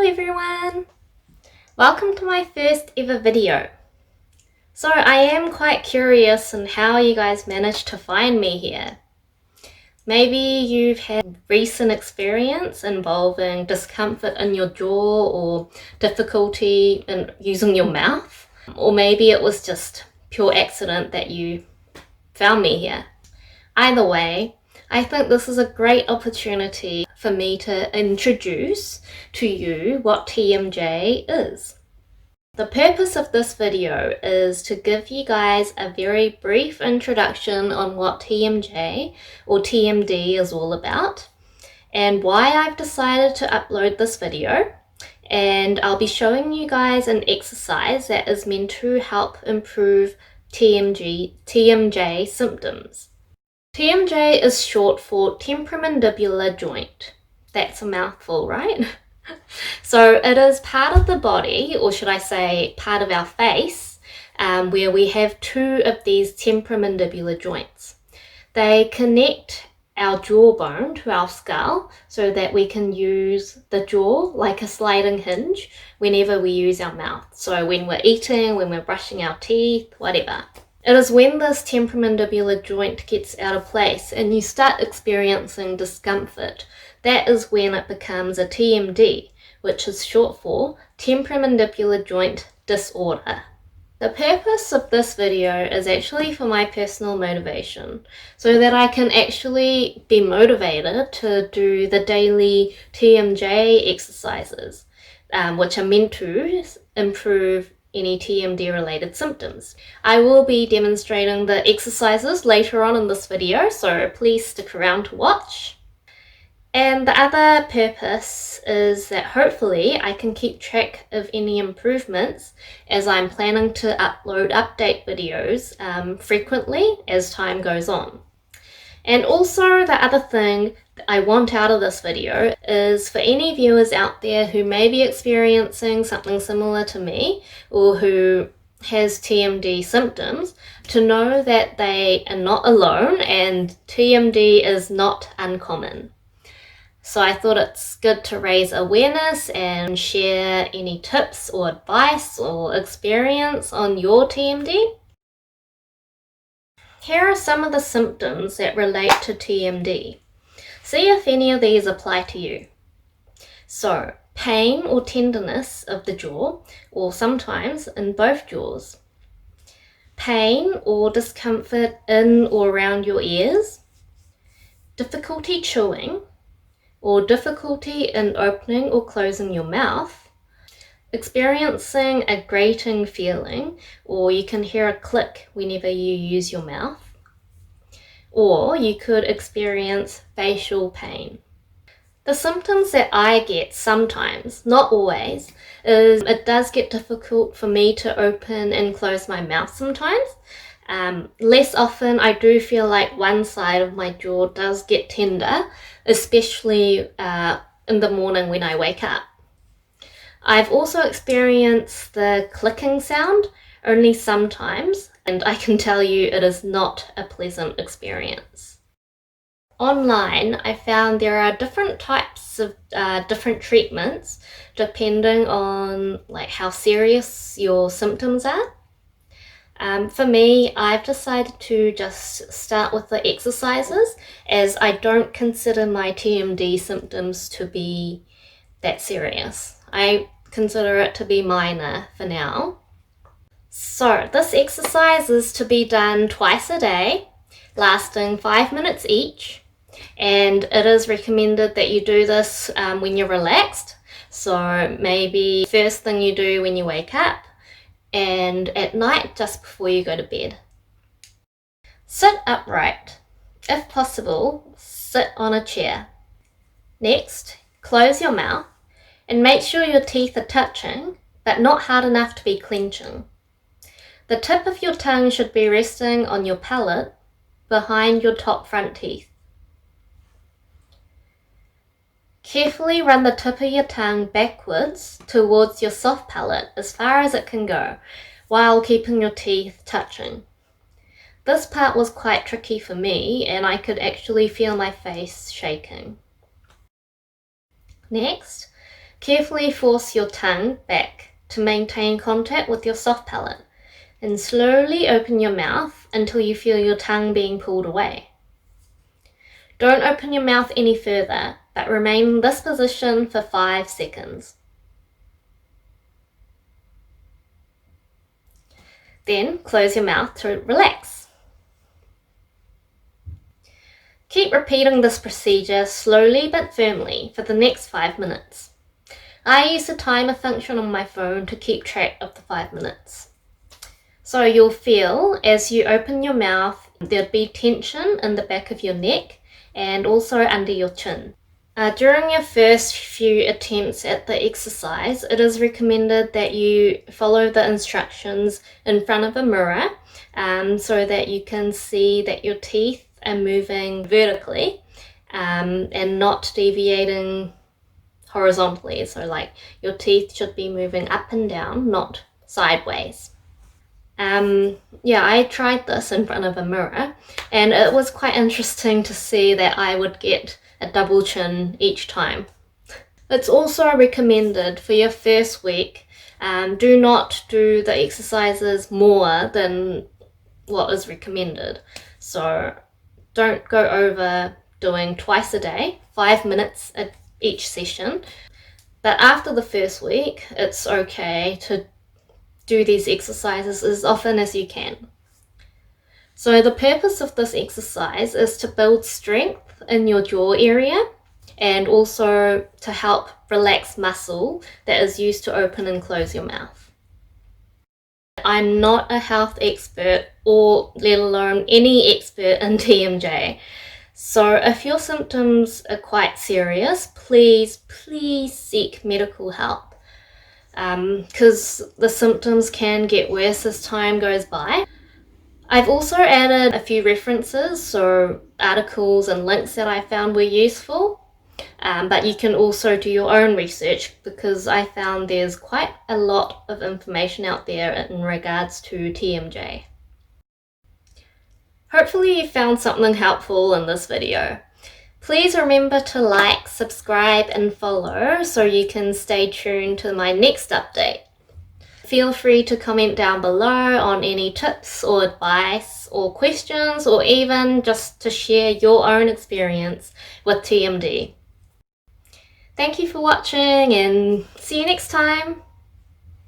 everyone! Welcome to my first ever video. So I am quite curious on how you guys managed to find me here. Maybe you've had recent experience involving discomfort in your jaw or difficulty in using your mouth, or maybe it was just pure accident that you found me here. Either way, I think this is a great opportunity for me to introduce to you what TMJ is. The purpose of this video is to give you guys a very brief introduction on what TMJ or TMD is all about and why I've decided to upload this video, and I'll be showing you guys an exercise that is meant to help improve TMJ symptoms. TMJ is short for temporomandibular joint. That's a mouthful, right? So it is part of the body, or should I say part of our face, where we have two of these temporomandibular joints. They connect our jawbone to our skull so that we can use the jaw like a sliding hinge whenever we use our mouth. So when we're eating, when we're brushing our teeth, whatever. It is when this temporomandibular joint gets out of place and you start experiencing discomfort, that is when it becomes a TMD, which is short for temporomandibular joint disorder. The purpose of this video is actually for my personal motivation, so that I can actually be motivated to do the daily TMJ exercises, which are meant to improve any TMD related symptoms. I will be demonstrating the exercises later on in this video, so please stick around to watch. And the other purpose is that hopefully I can keep track of any improvements as I'm planning to upload update videos frequently as time goes on. And also the other thing that I want out of this video is for any viewers out there who may be experiencing something similar to me or who has TMD symptoms to know that they are not alone and TMD is not uncommon. So I thought it's good to raise awareness and share any tips or advice or experience on your TMD. Here are some of the symptoms that relate to TMD. See if any of these apply to you. So, pain or tenderness of the jaw, or sometimes in both jaws. Pain or discomfort in or around your ears. Difficulty chewing, or difficulty in opening or closing your mouth. Experiencing a grating feeling, or you can hear a click whenever you use your mouth. Or you could experience facial pain. The symptoms that I get sometimes, not always, is it does get difficult for me to open and close my mouth sometimes. Less often I do feel like one side of my jaw does get tender, especially in the morning when I wake up. I've also experienced the clicking sound only sometimes, and I can tell you it is not a pleasant experience. Online, I found there are different types of different treatments depending on how serious your symptoms are. For me, I've decided to just start with the exercises as I don't consider my TMD symptoms to be that serious. I consider it to be minor for now. So this exercise is to be done twice a day, lasting 5 minutes each, and it is recommended that you do this when you're relaxed. So maybe first thing you do when you wake up, and at night just before you go to bed. Sit upright. If possible, sit on a chair. Next, close your mouth and make sure your teeth are touching, but not hard enough to be clenching. The tip of your tongue should be resting on your palate behind your top front teeth. Carefully run the tip of your tongue backwards towards your soft palate as far as it can go, while keeping your teeth touching. This part was quite tricky for me, and I could actually feel my face shaking. Next, Carefully force your tongue back to maintain contact with your soft palate, and slowly open your mouth until you feel your tongue being pulled away. Don't open your mouth any further, but remain in this position for 5 seconds. Then close your mouth to relax. Keep repeating this procedure slowly but firmly for the next 5 minutes. I use the timer function on my phone to keep track of the 5 minutes. So you'll feel as you open your mouth, there'll be tension in the back of your neck and also under your chin. During your first few attempts at the exercise, it is recommended that you follow the instructions in front of a mirror so that you can see that your teeth are moving vertically and not deviating horizontally. So like your teeth should be moving up and down, not sideways. I tried this in front of a mirror, and it was quite interesting to see that I would get a double chin each time. It's also recommended for your first week, do not do the exercises more than what is recommended. So don't go over doing twice a day, 5 minutes at each session. But after the first week, it's okay to do these exercises as often as you can. So the purpose of this exercise is to build strength in your jaw area and also to help relax muscle that is used to open and close your mouth. I'm not a health expert or let alone any expert in TMJ. So if your symptoms are quite serious, please seek medical help. Because the symptoms can get worse as time goes by. I've also added a few references, so articles and links that I found were useful, but you can also do your own research because I found there's quite a lot of information out there in regards to TMJ. Hopefully you found something helpful in this video. Please remember to like, subscribe and follow so you can stay tuned to my next update. Feel free to comment down below on any tips or advice or questions, or even just to share your own experience with TMD. Thank you for watching and see you next time.